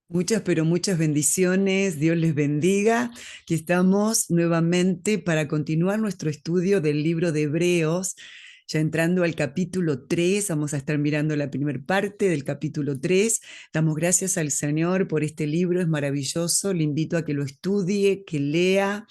Muchas, pero muchas bendiciones. Dios les bendiga. Aquí estamos nuevamente para continuar nuestro estudio del libro de Hebreos. Ya entrando al capítulo 3, vamos a estar mirando la primera parte del capítulo 3. Damos gracias al Señor por este libro, es maravilloso. Le invito a que lo estudie, que lea,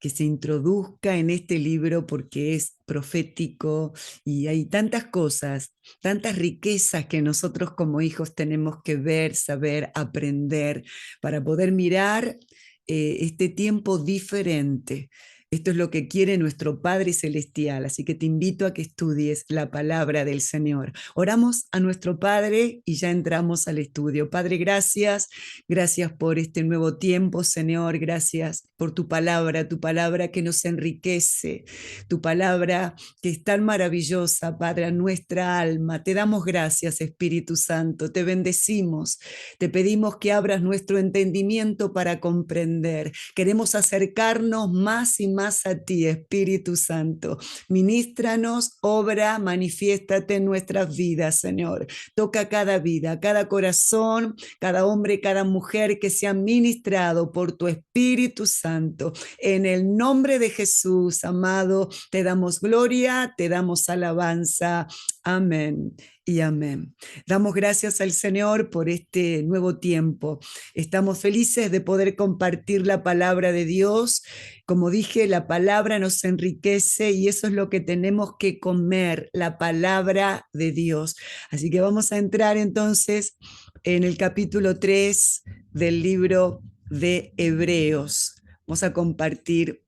que se introduzca en este libro porque es profético y hay tantas cosas, tantas riquezas que nosotros como hijos tenemos que ver, saber, aprender para poder mirar este tiempo diferente. Esto es lo que quiere nuestro Padre Celestial, así que te invito a que estudies la palabra del Señor. Oramos a nuestro Padre y ya entramos al estudio. Padre, gracias. Gracias por este nuevo tiempo, Señor. Gracias por tu palabra que nos enriquece, tu palabra que es tan maravillosa, Padre, a nuestra alma. Te damos gracias, Espíritu Santo. Te bendecimos. Te pedimos que abras nuestro entendimiento para comprender. Queremos acercarnos más y más a ti, Espíritu Santo. Ministranos, obra, manifiéstate en nuestras vidas, Señor. Toca cada vida, cada corazón, cada hombre, cada mujer que sea ministrado por tu Espíritu Santo. En el nombre de Jesús, amado, te damos gloria, te damos alabanza. Amén y amén. Damos gracias al Señor por este nuevo tiempo. Estamos felices de poder compartir la palabra de Dios. Como dije, la palabra nos enriquece y eso es lo que tenemos que comer, la palabra de Dios. Así que vamos a entrar entonces en el capítulo 3 del libro de Hebreos. Vamos a compartir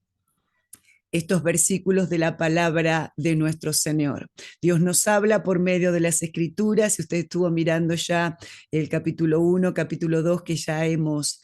estos versículos de la palabra de nuestro Señor. Dios nos habla por medio de las escrituras. Si usted estuvo mirando ya el capítulo 1, capítulo 2 que ya hemos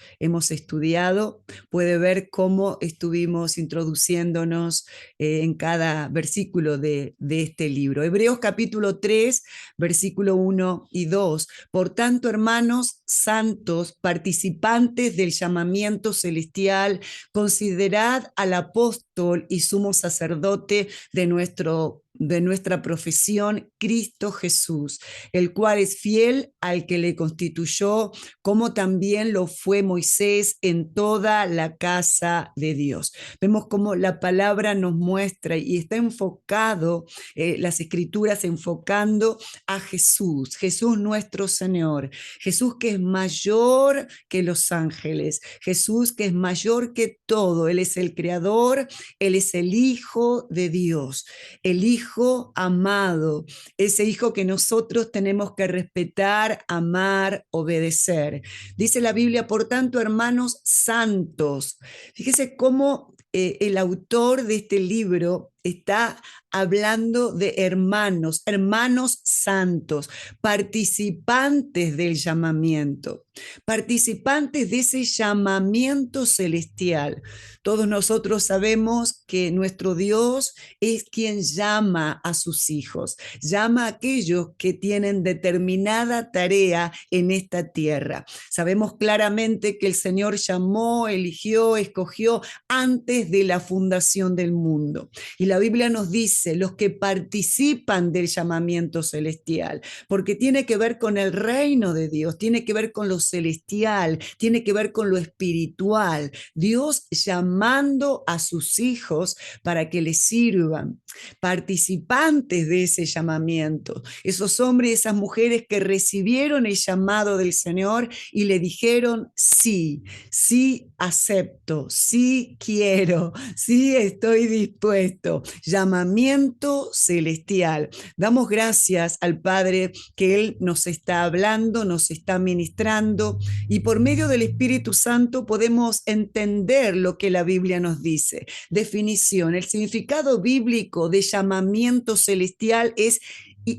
estudiado, puede ver cómo estuvimos introduciéndonos en cada versículo de este libro. Hebreos capítulo 3, versículo 1 y 2. Por tanto, hermanos santos, participantes del llamamiento celestial, considerad al apóstol y sumo sacerdote de nuestra profesión, Cristo Jesús, el cual es fiel al que le constituyó, como también lo fue Moisés en toda la casa de Dios. Vemos cómo la palabra nos muestra y está enfocado, las escrituras enfocando a Jesús, Jesús nuestro Señor, Jesús que es mayor que los ángeles, Jesús que es mayor que todo, Él es el creador, Él es el Hijo de Dios, el Hijo amado, ese Hijo que nosotros tenemos que respetar, amar, obedecer. Dice la Biblia, por tanto, hermanos santos. Fíjese cómo el autor de este libro está hablando de hermanos, hermanos santos, participantes del llamamiento, participantes de ese llamamiento celestial. Todos nosotros sabemos que nuestro Dios es quien llama a sus hijos, llama a aquellos que tienen determinada tarea en esta tierra. Sabemos claramente que el Señor llamó, eligió, escogió antes de la fundación del mundo. Y la Biblia nos dice, los que participan del llamamiento celestial, porque tiene que ver con el reino de Dios, tiene que ver con lo celestial, tiene que ver con lo espiritual. Dios llamando a sus hijos para que les sirvan, participantes de ese llamamiento, esos hombres y esas mujeres que recibieron el llamado del Señor y le dijeron, sí, sí acepto, sí quiero, sí estoy dispuesto. Llamamiento celestial. Damos gracias al Padre que Él nos está hablando, nos está ministrando y por medio del Espíritu Santo podemos entender lo que la Biblia nos dice. Definición, el significado bíblico de llamamiento celestial es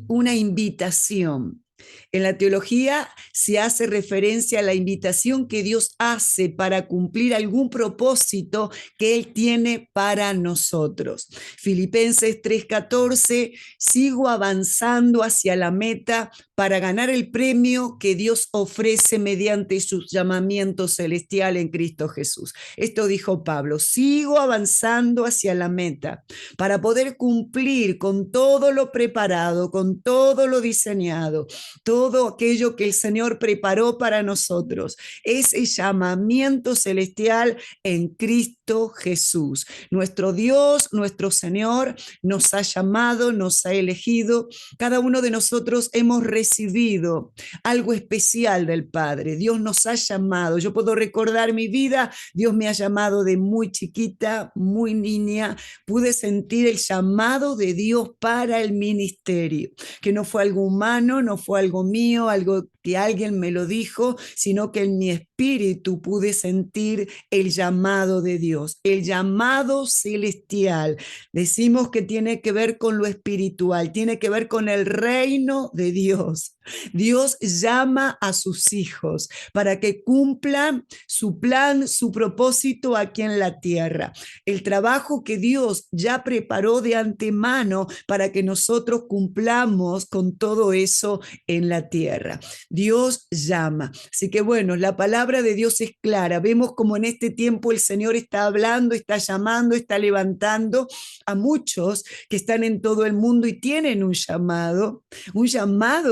una invitación. En la teología se hace referencia a la invitación que Dios hace para cumplir algún propósito que Él tiene para nosotros. Filipenses 3:14, sigo avanzando hacia la meta para ganar el premio que Dios ofrece mediante su llamamiento celestial en Cristo Jesús. Esto dijo Pablo, sigo avanzando hacia la meta para poder cumplir con todo lo preparado, con todo lo diseñado, todo aquello que el Señor preparó para nosotros. Ese llamamiento celestial en Cristo Jesús. Nuestro Dios, nuestro Señor, nos ha llamado, nos ha elegido. Cada uno de nosotros hemos recibido algo especial del Padre. Dios nos ha llamado. Yo puedo recordar mi vida. Dios me ha llamado de muy chiquita, muy niña. Pude sentir el llamado de Dios para el ministerio, que no fue algo humano, no fue algo mío, algo que alguien me lo dijo, sino que en mi espíritu pude sentir el llamado de Dios, el llamado celestial. Decimos que tiene que ver con lo espiritual, tiene que ver con el reino de Dios. Dios llama a sus hijos para que cumplan su plan, su propósito aquí en la tierra. El trabajo que Dios ya preparó de antemano para que nosotros cumplamos con todo eso en la tierra. Dios llama. Así que bueno, la palabra de Dios es clara. Vemos como en este tiempo el Señor está hablando, está llamando, está levantando a muchos que están en todo el mundo y tienen un llamado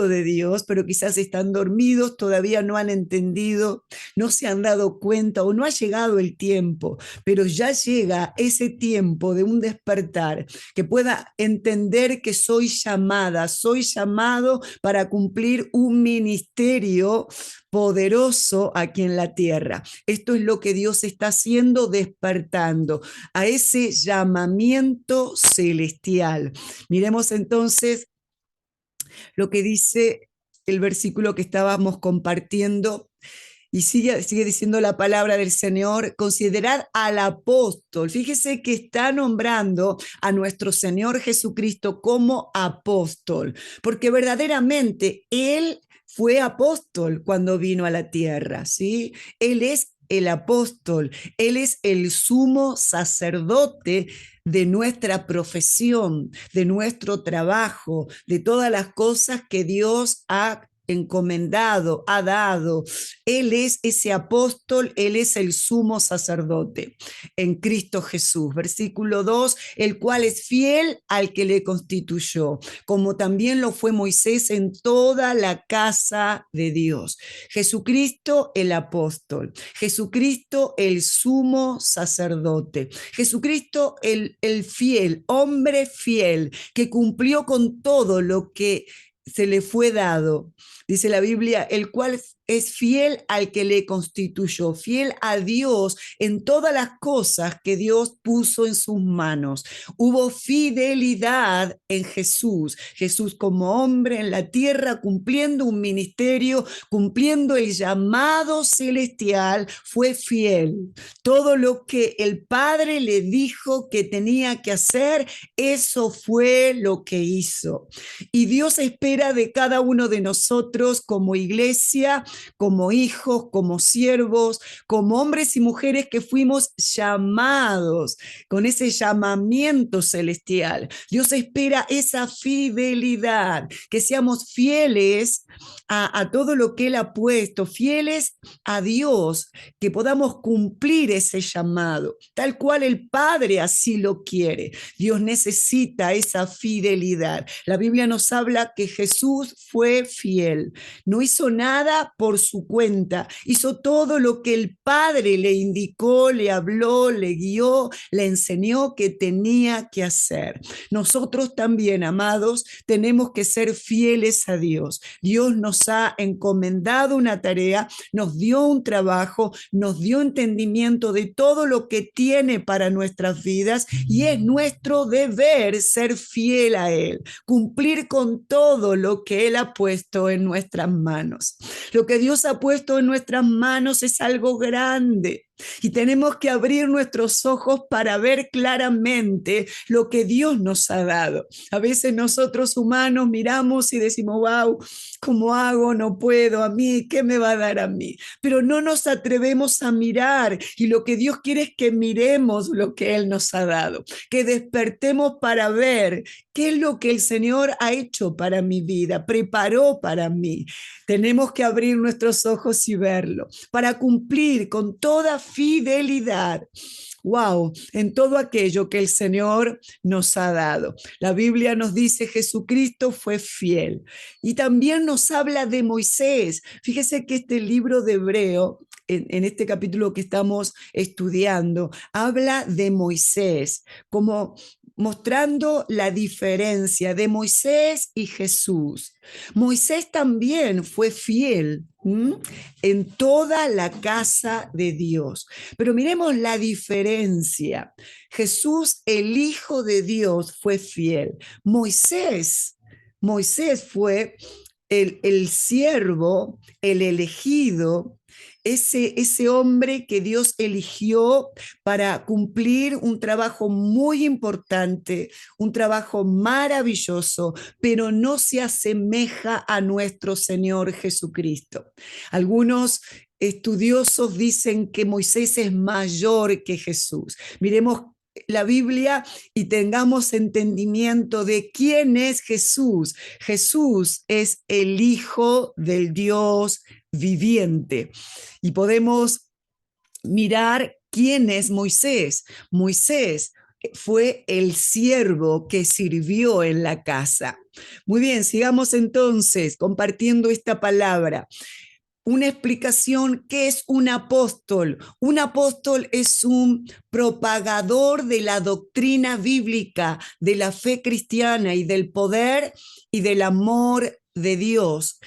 de Dios, pero quizás están dormidos, todavía no han entendido, no se han dado cuenta o no ha llegado el tiempo, pero ya llega ese tiempo de un despertar, que pueda entender que soy llamada, soy llamado para cumplir un ministerio poderoso aquí en la tierra. Esto es lo que Dios está haciendo, despertando a ese llamamiento celestial. Miremos entonces lo que dice el versículo que estábamos compartiendo. Y sigue diciendo la palabra del Señor, considerad al apóstol. Fíjese que está nombrando a nuestro Señor Jesucristo como apóstol, porque verdaderamente Él fue apóstol cuando vino a la tierra, ¿sí? Él es el apóstol, Él es el sumo sacerdote de nuestra profesión, de nuestro trabajo, de todas las cosas que Dios ha encomendado, ha dado. Él es ese apóstol, Él es el sumo sacerdote en Cristo Jesús. Versículo 2, el cual es fiel al que le constituyó, como también lo fue Moisés en toda la casa de Dios. Jesucristo el apóstol, Jesucristo el sumo sacerdote, Jesucristo el fiel, hombre fiel, que cumplió con todo lo que se le fue dado. Dice la Biblia, el cual es fiel al que le constituyó, fiel a Dios en todas las cosas que Dios puso en sus manos. Hubo fidelidad en Jesús, Jesús como hombre en la tierra, cumpliendo un ministerio, cumpliendo el llamado celestial, fue fiel. Todo lo que el Padre le dijo que tenía que hacer, eso fue lo que hizo. Y Dios espera de cada uno de nosotros como iglesia, como hijos, como siervos, como hombres y mujeres que fuimos llamados con ese llamamiento celestial. Dios espera esa fidelidad, que seamos fieles a todo lo que Él ha puesto, fieles a Dios, que podamos cumplir ese llamado, tal cual el Padre así lo quiere. Dios necesita esa fidelidad. La Biblia nos habla que Jesús fue fiel, no hizo nada por su cuenta, hizo todo lo que el Padre le indicó, le habló, le guió, le enseñó que tenía que hacer. Nosotros también, amados, tenemos que ser fieles a Dios. Dios nos ha encomendado una tarea, nos dio un trabajo, nos dio entendimiento de todo lo que tiene para nuestras vidas y es nuestro deber ser fiel a Él, cumplir con todo lo que Él ha puesto en nuestras manos. Lo que Dios ha puesto en nuestras manos es algo grande. Y tenemos que abrir nuestros ojos para ver claramente lo que Dios nos ha dado. A veces nosotros humanos miramos y decimos, wow, ¿cómo hago? No puedo, a mí, ¿qué me va a dar a mí? Pero no nos atrevemos a mirar y lo que Dios quiere es que miremos lo que Él nos ha dado, que despertemos para ver qué es lo que el Señor ha hecho para mi vida, preparó para mí. Tenemos que abrir nuestros ojos y verlo para cumplir con toda fidelidad wow, en todo aquello que el Señor nos ha dado. La Biblia nos dice Jesucristo fue fiel y también nos habla de Moisés. Fíjese que este libro de Hebreo, en este capítulo que estamos estudiando, habla de Moisés como mostrando la diferencia de Moisés y Jesús. Moisés también fue fiel en toda la casa de Dios. Pero miremos la diferencia. Jesús, el Hijo de Dios, fue fiel. Moisés fue el siervo, el elegido, ese hombre que Dios eligió para cumplir un trabajo muy importante, un trabajo maravilloso, pero no se asemeja a nuestro Señor Jesucristo. Algunos estudiosos dicen que Moisés es mayor que Jesús. Miremos la Biblia y tengamos entendimiento de quién es Jesús. Jesús es el Hijo del Dios viviente. Y podemos mirar quién es Moisés. Moisés fue el siervo que sirvió en la casa. Muy bien, sigamos entonces compartiendo esta palabra. Una explicación: ¿qué es un apóstol? Un apóstol es un propagador de la doctrina bíblica, de la fe cristiana y del poder y del amor de Dios.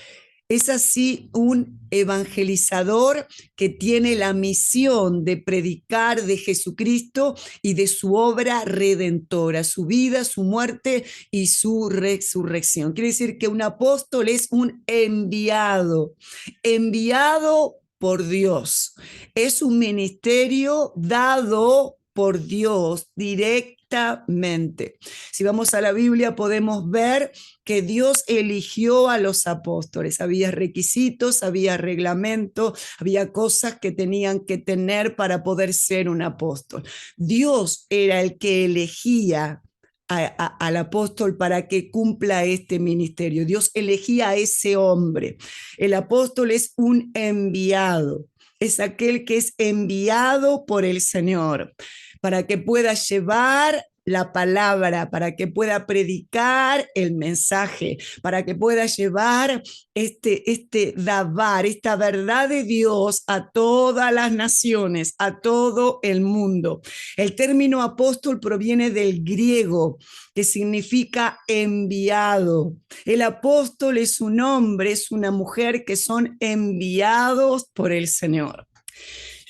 Es así un evangelizador que tiene la misión de predicar de Jesucristo y de su obra redentora, su vida, su muerte y su resurrección. Quiere decir que un apóstol es un enviado, enviado por Dios. Es un ministerio dado por Dios directamente. Si vamos a la Biblia podemos ver que Dios eligió a los apóstoles. Había requisitos, había reglamento, había cosas que tenían que tener para poder ser un apóstol. Dios era el que elegía al apóstol para que cumpla este ministerio. Dios elegía a ese hombre. El apóstol es un enviado, es aquel que es enviado por el Señor para que pueda llevar la palabra, para que pueda predicar el mensaje, para que pueda llevar esta verdad de Dios a todas las naciones, a todo el mundo. El término apóstol proviene del griego, que significa enviado. El apóstol es un hombre, es una mujer que son enviados por el Señor.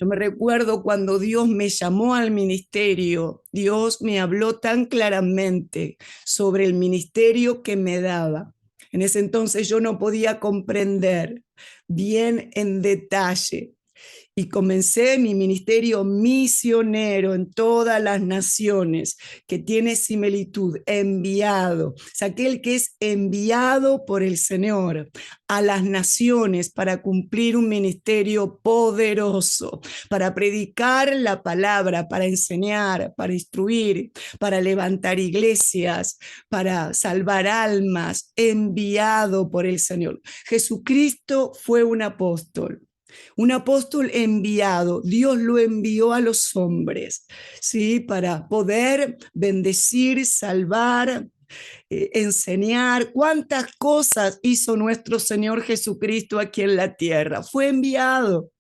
Yo me recuerdo cuando Dios me llamó al ministerio, Dios me habló tan claramente sobre el ministerio que me daba. En ese entonces yo no podía comprender bien en detalle y comencé mi ministerio misionero en todas las naciones, que tiene similitud, enviado. Es aquel que es enviado por el Señor a las naciones para cumplir un ministerio poderoso, para predicar la palabra, para enseñar, para instruir, para levantar iglesias, para salvar almas, enviado por el Señor. Jesucristo fue un apóstol enviado. Dios lo envió a los hombres, ¿sí? Para poder bendecir, salvar, enseñar. ¿Cuántas cosas hizo nuestro Señor Jesucristo aquí en la tierra? Fue enviado.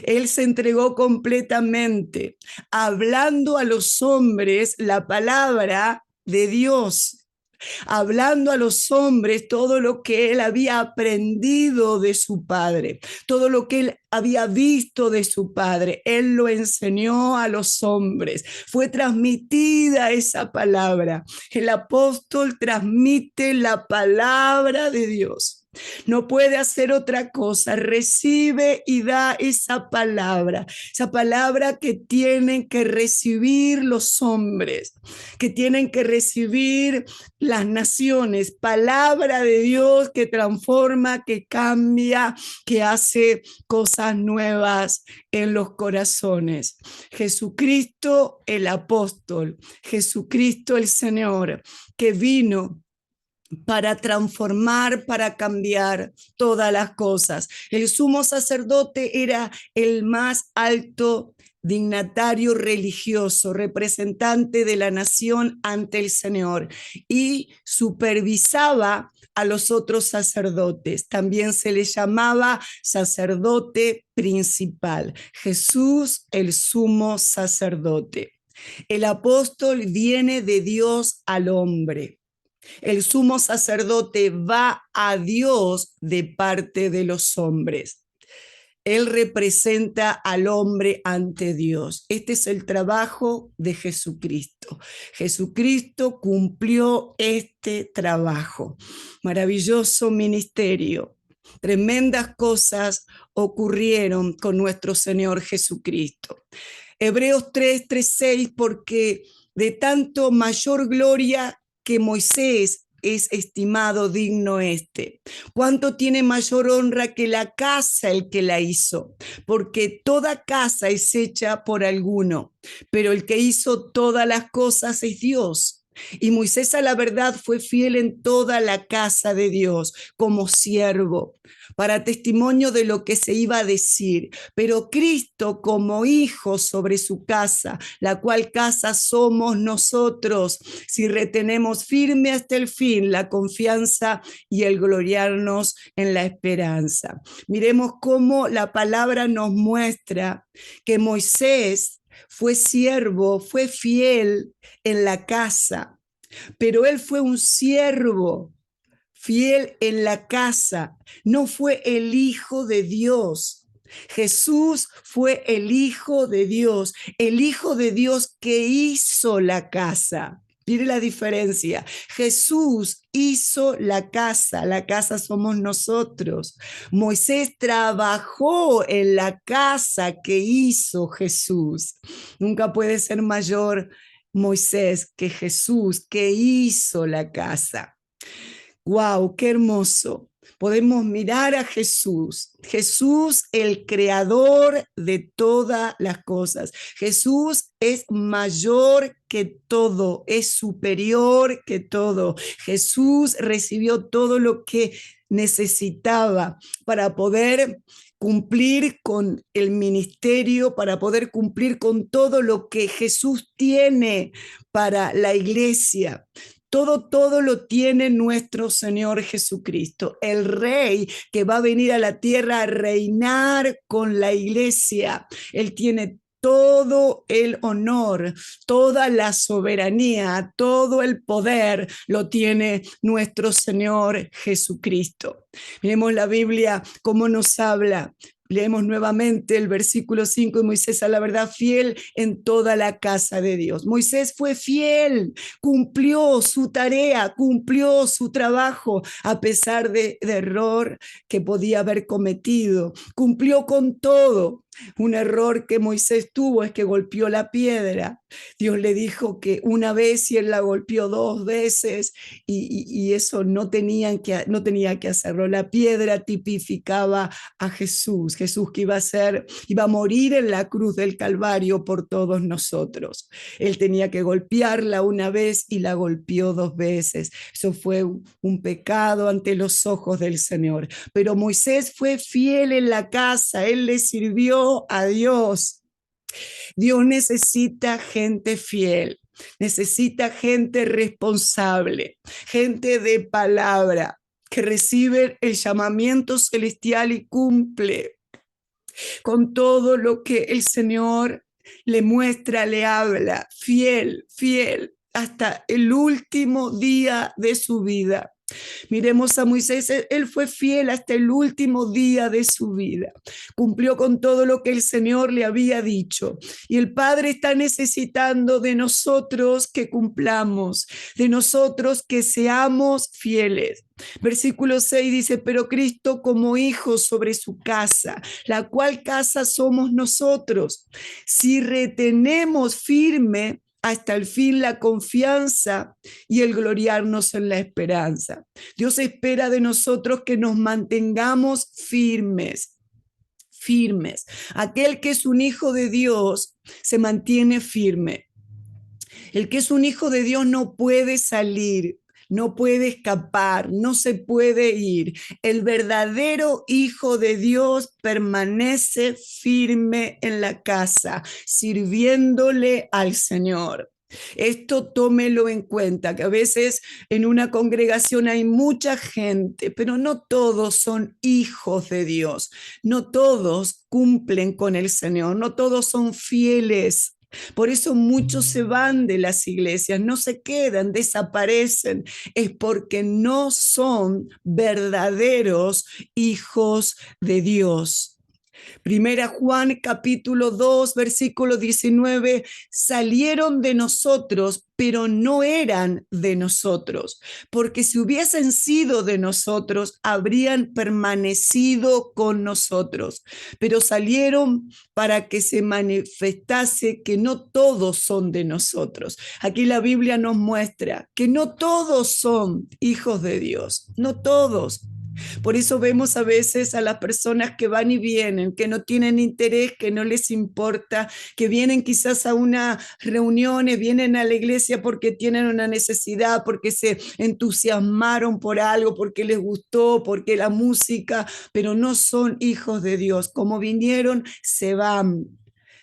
Él se entregó completamente, hablando a los hombres la palabra de Dios, hablando a los hombres todo lo que él había aprendido de su padre, todo lo que él había visto de su padre. Él lo enseñó a los hombres. Fue transmitida esa palabra. El apóstol transmite la palabra de Dios. No puede hacer otra cosa, recibe y da esa palabra que tienen que recibir los hombres, que tienen que recibir las naciones, palabra de Dios que transforma, que cambia, que hace cosas nuevas en los corazones. Jesucristo el apóstol, Jesucristo el Señor, que vino para transformar, para cambiar todas las cosas. El sumo sacerdote era el más alto dignatario religioso, representante de la nación ante el Señor, y supervisaba a los otros sacerdotes. También se le llamaba sacerdote principal. Jesús, el sumo sacerdote. El apóstol viene de Dios al hombre. El sumo sacerdote va a Dios de parte de los hombres. Él representa al hombre ante Dios. Este es el trabajo de Jesucristo. Jesucristo cumplió este trabajo. Maravilloso ministerio. Tremendas cosas ocurrieron con nuestro Señor Jesucristo. Hebreos 3:6, porque de tanto mayor gloria que Moisés es estimado digno este. ¿Cuánto tiene mayor honra que la casa el que la hizo? Porque toda casa es hecha por alguno, pero el que hizo todas las cosas es Dios. Y Moisés a la verdad fue fiel en toda la casa de Dios como siervo, para testimonio de lo que se iba a decir. Pero Cristo como hijo sobre su casa, la cual casa somos nosotros, si retenemos firme hasta el fin la confianza y el gloriarnos en la esperanza. Miremos cómo la palabra nos muestra que Moisés fue siervo, fue fiel en la casa, pero él fue un siervo fiel en la casa, no fue el Hijo de Dios. Jesús fue el Hijo de Dios que hizo la casa. Mire la diferencia. Jesús hizo la casa somos nosotros. Moisés trabajó en la casa que hizo Jesús. Nunca puede ser mayor Moisés que Jesús, que hizo la casa. ¡Wow! ¡Qué hermoso! Podemos mirar a Jesús, Jesús el creador de todas las cosas. Jesús es mayor que todo, es superior que todo. Jesús recibió todo lo que necesitaba para poder cumplir con el ministerio, para poder cumplir con todo lo que Jesús tiene para la iglesia. Todo lo tiene nuestro Señor Jesucristo, el Rey que va a venir a la tierra a reinar con la iglesia. Él tiene todo el honor, toda la soberanía, todo el poder lo tiene nuestro Señor Jesucristo. Miremos la Biblia cómo nos habla. Leemos nuevamente el versículo 5, y Moisés a la verdad fiel en toda la casa de Dios. Moisés fue fiel, cumplió su tarea, cumplió su trabajo a pesar de error que podía haber cometido. Cumplió con todo. Un error que Moisés tuvo es que golpeó la piedra. Dios le dijo que una vez y él la golpeó dos veces y eso no tenía que hacerlo. La piedra tipificaba a Jesús, Jesús que iba a morir en la cruz del Calvario por todos nosotros. Él tenía que golpearla una vez y la golpeó dos veces. Eso fue un pecado ante los ojos del Señor. Pero Moisés fue fiel en la casa, él le sirvió a Dios. Dios necesita gente fiel, necesita gente responsable, gente de palabra, que recibe el llamamiento celestial y cumple con todo lo que el Señor le muestra, le habla, fiel, hasta el último día de su vida. Miremos a Moisés, él fue fiel hasta el último día de su vida. Cumplió con todo lo que el Señor le había dicho. Y el Padre está necesitando de nosotros que cumplamos, de nosotros que seamos fieles. Versículo 6 dice, pero Cristo como hijo sobre su casa, la cual casa somos nosotros. Si retenemos firme hasta el fin la confianza y el gloriarnos en la esperanza. Dios espera de nosotros que nos mantengamos firmes. Aquel que es un hijo de Dios se mantiene firme. El que es un hijo de Dios no puede salir. no puede escapar, no se puede ir. El verdadero Hijo de Dios permanece firme en la casa, sirviéndole al Señor. Esto tómelo en cuenta, que a veces en una congregación hay mucha gente, pero no todos son hijos de Dios, no todos cumplen con el Señor, no todos son fieles. Por eso muchos se van de las iglesias, no se quedan, desaparecen. Es porque no son verdaderos hijos de Dios. Primera Juan capítulo 2, versículo 19, salieron de nosotros, pero no eran de nosotros, porque si hubiesen sido de nosotros, habrían permanecido con nosotros, pero salieron para que se manifestase que no todos son de nosotros. Aquí la Biblia nos muestra que no todos son hijos de Dios, no todos. Por eso vemos a veces a las personas que van y vienen, que no tienen interés, que no les importa, que vienen quizás a una reunión, vienen a la iglesia porque tienen una necesidad, porque se entusiasmaron por algo, porque les gustó, porque la música, pero no son hijos de Dios. Como vinieron, se van.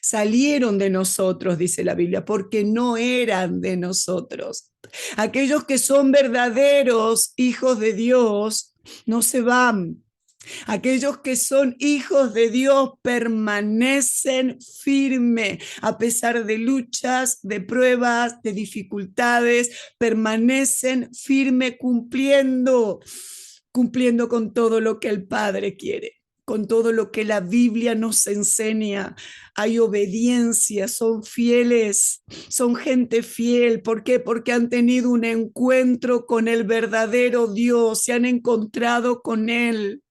Salieron de nosotros, dice la Biblia, porque no eran de nosotros. Aquellos que son verdaderos hijos de Dios no se van. Aquellos que son hijos de Dios permanecen firmes a pesar de luchas, de pruebas, de dificultades, permanecen firmes cumpliendo con todo lo que el Padre quiere, con todo lo que la Biblia nos enseña. Hay obediencia, son fieles, son gente fiel. ¿Por qué? Porque han tenido un encuentro con el verdadero Dios, se han encontrado con Él.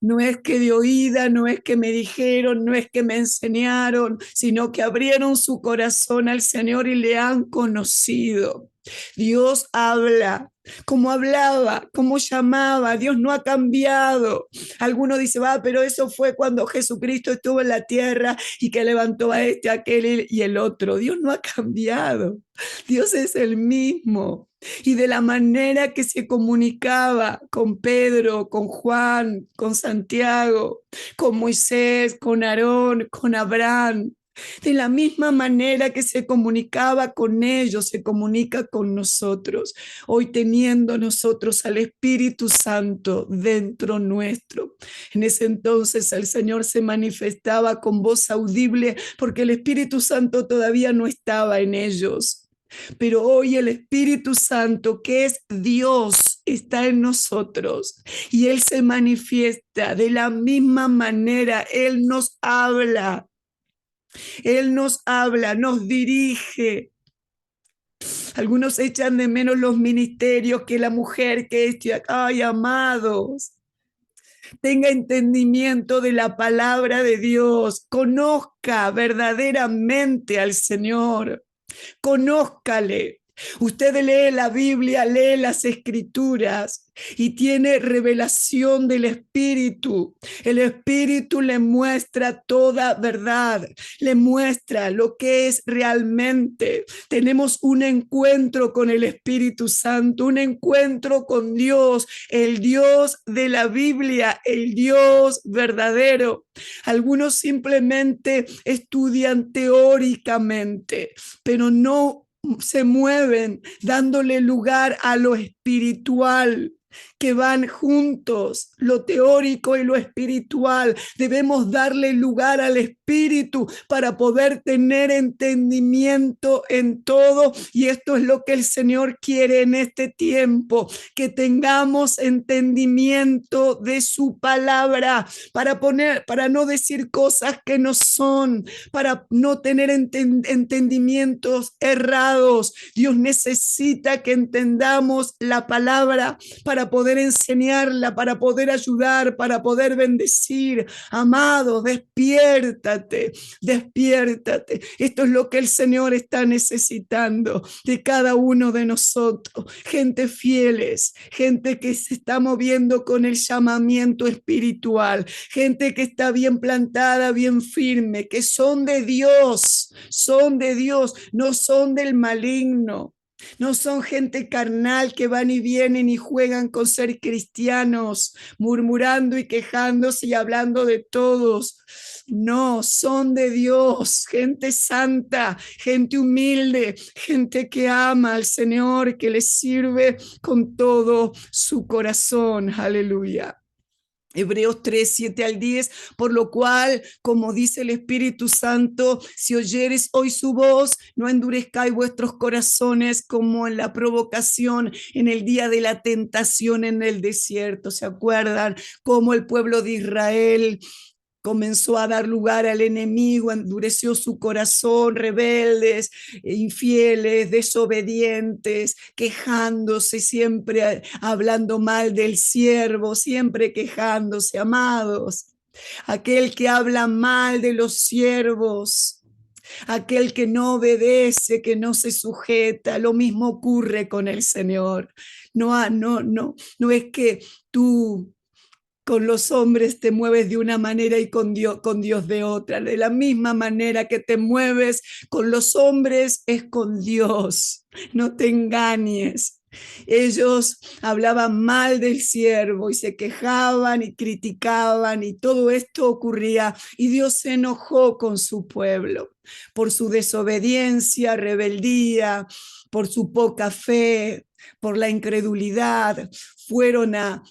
No es que de oída, no es que me dijeron, no es que me enseñaron, sino que abrieron su corazón al Señor y le han conocido. Dios habla, como hablaba, como llamaba, Dios no ha cambiado. Alguno dice, va, pero eso fue cuando Jesucristo estuvo en la tierra y que levantó a este, a aquel y el otro. Dios no ha cambiado. Dios es el mismo. Y de la manera que se comunicaba con Pedro, con Juan, con Santiago, con Moisés, con Aarón, con Abraham, de la misma manera que se comunicaba con ellos, se comunica con nosotros. Hoy teniendo nosotros al Espíritu Santo dentro nuestro. En ese entonces el Señor se manifestaba con voz audible porque el Espíritu Santo todavía no estaba en ellos. Pero hoy el Espíritu Santo, que es Dios, está en nosotros y Él se manifiesta de la misma manera. Él nos habla, nos dirige. Algunos echan de menos los ministerios, que la mujer, que este, ay, amados, tenga entendimiento de la palabra de Dios, conozca verdaderamente al Señor, conózcale. Usted lee la Biblia, lee las Escrituras y tiene revelación del Espíritu. El Espíritu le muestra toda verdad, le muestra lo que es realmente. Tenemos un encuentro con el Espíritu Santo, un encuentro con Dios, el Dios de la Biblia, el Dios verdadero. Algunos simplemente estudian teóricamente, pero no se mueven dándole lugar a lo espiritual, que van juntos, lo teórico y lo espiritual. Debemos darle lugar al Espíritu para poder tener entendimiento en todo. Y esto es lo que el Señor quiere en este tiempo, que tengamos entendimiento de su palabra, para no decir cosas que no son, para no tener entendimientos errados. Dios necesita que entendamos la palabra para poder enseñarla, para poder ayudar, para poder bendecir. Amado, despiértate, despiértate. Esto es lo que el Señor está necesitando de cada uno de nosotros. Gente fieles, gente que se está moviendo con el llamamiento espiritual, gente que está bien plantada, bien firme, que son de Dios, no son del maligno. No son gente carnal que van y vienen y juegan con ser cristianos, murmurando y quejándose y hablando de todos. No, son de Dios, gente santa, gente humilde, gente que ama al Señor, que le sirve con todo su corazón. Aleluya. Hebreos 3, 7 al 10, por lo cual, como dice el Espíritu Santo, si oyeres hoy su voz, no endurezcáis vuestros corazones como en la provocación, en el día de la tentación en el desierto. ¿Se acuerdan cómo el pueblo de Israel comenzó a dar lugar al enemigo, endureció su corazón, rebeldes, infieles, desobedientes, quejándose, siempre hablando mal del siervo, siempre quejándose, amados? Aquel que habla mal de los siervos, aquel que no obedece, que no se sujeta, lo mismo ocurre con el Señor. No es que tú con los hombres te mueves de una manera y con Dios de otra. De la misma manera que te mueves con los hombres es con Dios. No te engañes. Ellos hablaban mal del siervo y se quejaban y criticaban y todo esto ocurría y Dios se enojó con su pueblo por su desobediencia, rebeldía, por su poca fe, por la incredulidad. Fueron a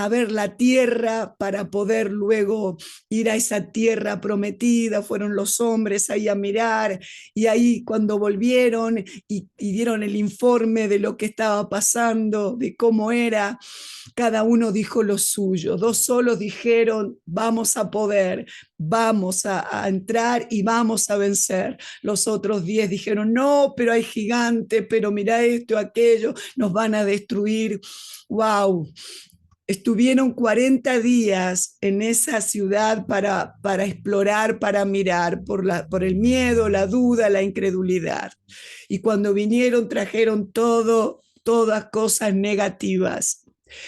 ver la tierra para poder luego ir a esa tierra prometida. Fueron los hombres ahí a mirar y ahí cuando volvieron y dieron el informe de lo que estaba pasando, de cómo era, cada uno dijo lo suyo. Dos solos dijeron, vamos a poder, vamos a entrar y vamos a vencer. Los otros 10 dijeron, no, pero hay gigantes, pero mira esto, aquello, nos van a destruir. ¡Wow! Estuvieron 40 días en esa ciudad para explorar, para mirar, por el miedo, la duda, la incredulidad. Y cuando vinieron trajeron todas cosas negativas.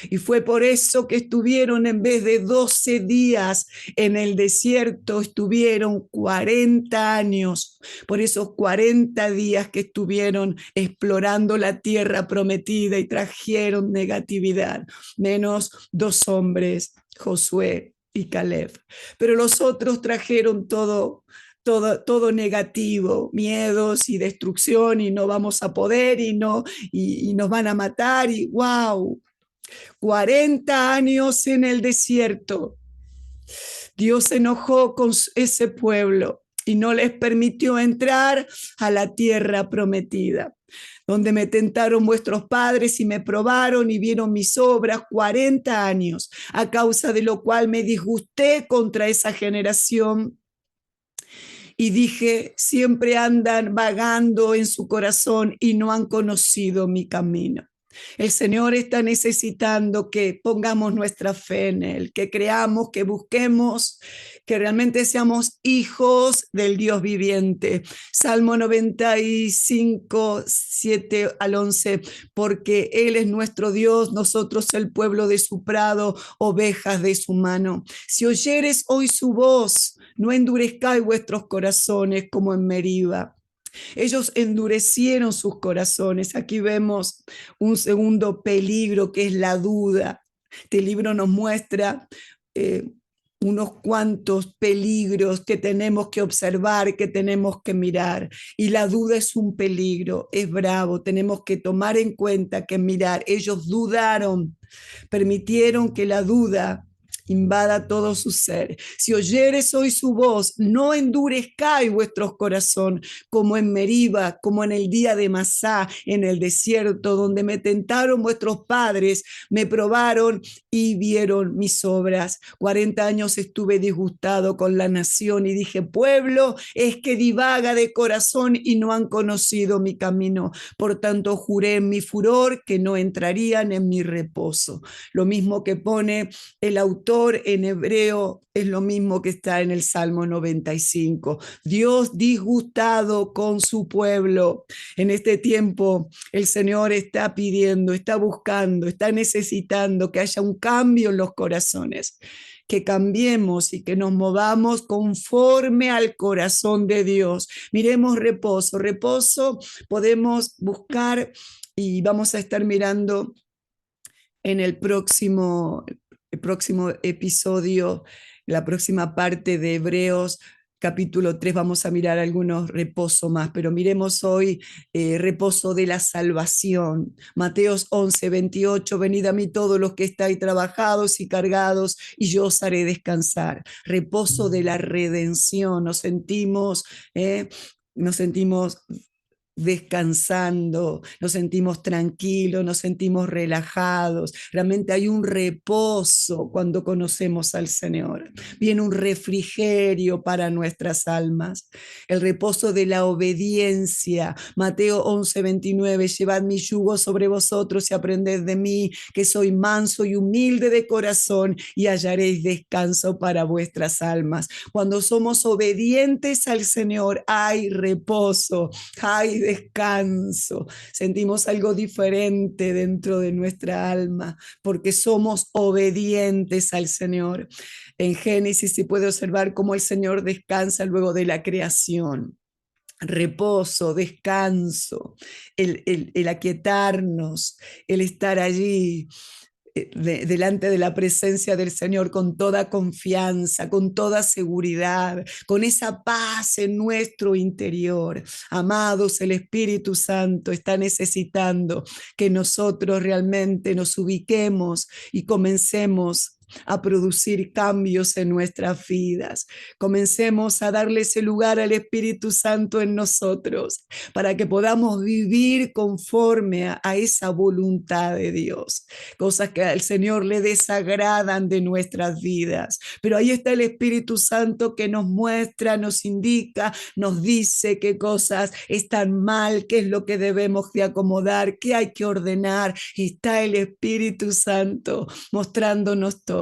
Y fue por eso que estuvieron en vez de 12 días en el desierto, estuvieron 40 años. Por esos 40 días que estuvieron explorando la tierra prometida y trajeron negatividad, menos dos hombres, Josué y Caleb. Pero los otros trajeron todo negativo, miedos y destrucción y no vamos a poder y nos van a matar y wow, 40 años en el desierto. Dios se enojó con ese pueblo y no les permitió entrar a la tierra prometida, donde me tentaron vuestros padres y me probaron y vieron mis obras 40 años, a causa de lo cual me disgusté contra esa generación y dije, siempre andan vagando en su corazón y no han conocido mi camino. El Señor está necesitando que pongamos nuestra fe en Él, que creamos, que busquemos, que realmente seamos hijos del Dios viviente. Salmo 95, 7 al 11, porque Él es nuestro Dios, nosotros el pueblo de su prado, ovejas de su mano. Si oyeres hoy su voz, no endurezcáis vuestros corazones como en Meriba. Ellos endurecieron sus corazones. Aquí vemos un segundo peligro que es la duda. Este libro nos muestra unos cuantos peligros que tenemos que observar, que tenemos que mirar. Y la duda es un peligro, es bravo. Tenemos que tomar en cuenta que mirar. Ellos dudaron, permitieron que la duda invada todo su ser. Si oyeres hoy su voz, no endurezcáis vuestros corazón como en Meriba, como en el día de Masá, en el desierto, donde me tentaron vuestros padres, me probaron y vieron mis obras. 40 años estuve disgustado con la nación y dije, pueblo es que divaga de corazón y no han conocido mi camino. Por tanto, juré en mi furor que no entrarían en mi reposo. Lo mismo que pone el autor autor en hebreo es lo mismo que está en el Salmo 95. Dios disgustado con su pueblo. En este tiempo el Señor está pidiendo, está buscando, está necesitando que haya un cambio en los corazones, que cambiemos y que nos movamos conforme al corazón de Dios. Miremos reposo. Reposo podemos buscar y vamos a estar mirando en el próximo episodio, la próxima parte de Hebreos, capítulo 3, vamos a mirar algunos reposos más, pero miremos hoy reposo de la salvación. Mateos 11:28, venid a mí todos los que estáis trabajados y cargados, y yo os haré descansar. Reposo de la redención, nos sentimos descansando, nos sentimos tranquilos, nos sentimos relajados. Realmente hay un reposo cuando conocemos al Señor. Viene un refrigerio para nuestras almas. El reposo de la obediencia. Mateo 11:29, llevad mi yugo sobre vosotros y aprended de mí, que soy manso y humilde de corazón, y hallaréis descanso para vuestras almas. Cuando somos obedientes al Señor, hay reposo, hay descanso, sentimos algo diferente dentro de nuestra alma porque somos obedientes al Señor. En Génesis se puede observar cómo el Señor descansa luego de la creación. Reposo, descanso, el aquietarnos, el estar allí delante de la presencia del Señor con toda confianza, con toda seguridad, con esa paz en nuestro interior. Amados, el Espíritu Santo está necesitando que nosotros realmente nos ubiquemos y comencemos a producir cambios en nuestras vidas. Comencemos a darle ese lugar al Espíritu Santo en nosotros para que podamos vivir conforme a esa voluntad de Dios, cosas que al Señor le desagradan de nuestras vidas. Pero ahí está el Espíritu Santo que nos muestra, nos indica, nos dice qué cosas están mal, qué es lo que debemos de acomodar, qué hay que ordenar. Está el Espíritu Santo mostrándonos todo.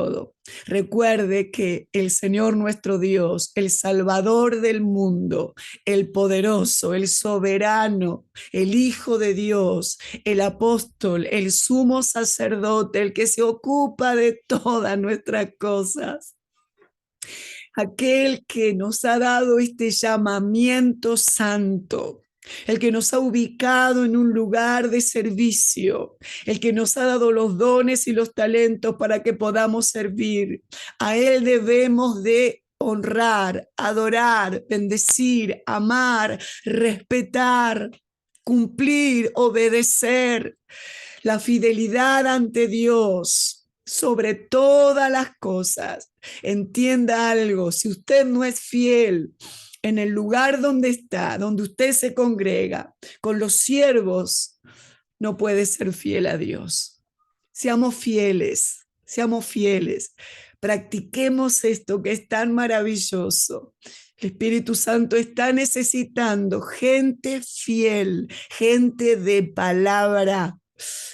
Recuerde que el Señor nuestro Dios, el Salvador del mundo, el poderoso, el soberano, el Hijo de Dios, el apóstol, el sumo sacerdote, el que se ocupa de todas nuestras cosas, aquel que nos ha dado este llamamiento santo, el que nos ha ubicado en un lugar de servicio, el que nos ha dado los dones y los talentos para que podamos servir. A Él debemos de honrar, adorar, bendecir, amar, respetar, cumplir, obedecer. La fidelidad ante Dios sobre todas las cosas. Entienda algo, si usted no es fiel en el lugar donde está, donde usted se congrega, con los siervos, no puede ser fiel a Dios. Seamos fieles, seamos fieles. Practiquemos esto que es tan maravilloso. El Espíritu Santo está necesitando gente fiel, gente de palabra,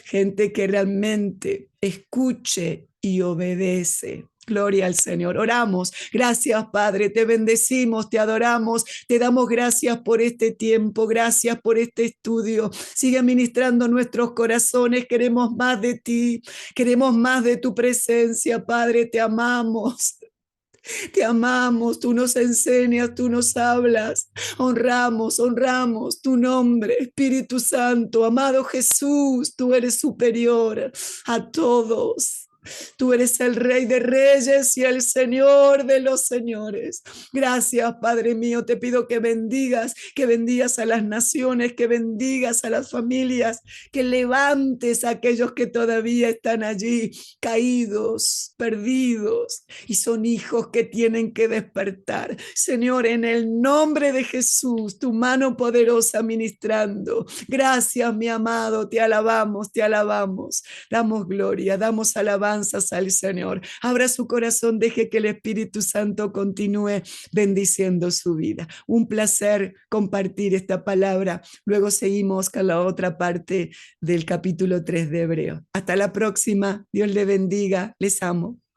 gente que realmente escuche y obedece. Gloria al Señor. Oramos. Gracias, Padre. Te bendecimos, te adoramos, te damos gracias por este tiempo, gracias por este estudio. Sigue ministrando nuestros corazones. Queremos más de ti, queremos más de tu presencia, Padre. Te amamos. Te amamos, tú nos enseñas, tú nos hablas. Honramos tu nombre, Espíritu Santo, amado Jesús, tú eres superior a todos. Tú eres el Rey de Reyes y el Señor de los Señores. Gracias, Padre mío. Te pido que bendigas a las naciones, que bendigas a las familias, que levantes a aquellos que todavía están allí caídos, perdidos, y son hijos que tienen que despertar. Señor, en el nombre de Jesús, tu mano poderosa ministrando. Gracias, mi amado. Te alabamos, te alabamos. Damos gloria, damos alabanzas al Señor. Abra su corazón, deje que el Espíritu Santo continúe bendiciendo su vida. Un placer compartir esta palabra. Luego seguimos con la otra parte del capítulo 3 de Hebreo. Hasta la próxima. Dios le bendiga. Les amo.